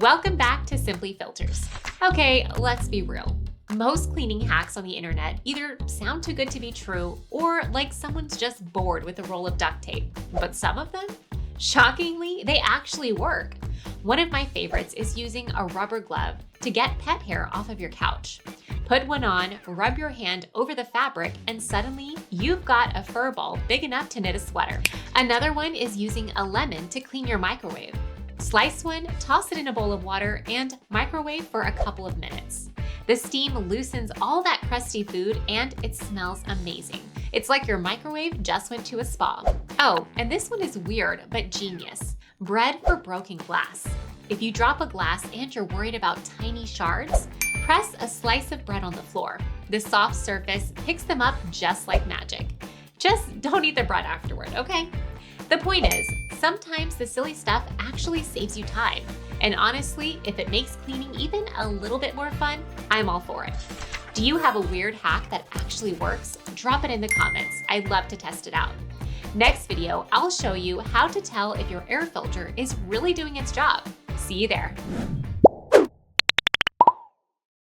Welcome back to Simply Filters. Okay, let's be real. Most cleaning hacks on the internet either sound too good to be true or like someone's just bored with a roll of duct tape. But some of them, shockingly, they actually work. One of my favorites is using a rubber glove to get pet hair off of your couch. Put one on, rub your hand over the fabric, and suddenly you've got a fur ball big enough to knit a sweater. Another one is using a lemon to clean your microwave. Slice one, toss it in a bowl of water, and microwave for a couple of minutes. The steam loosens all that crusty food and it smells amazing. It's like your microwave just went to a spa. Oh, and this one is weird but genius. Bread for broken glass. If you drop a glass and you're worried about tiny shards, press a slice of bread on the floor. The soft surface picks them up just like magic. Just don't eat the bread afterward, okay? The point is, sometimes the silly stuff actually saves you time. And honestly, if it makes cleaning even a little bit more fun, I'm all for it. Do you have a weird hack that actually works? Drop it in the comments. I'd love to test it out. Next video, I'll show you how to tell if your air filter is really doing its job. See you there.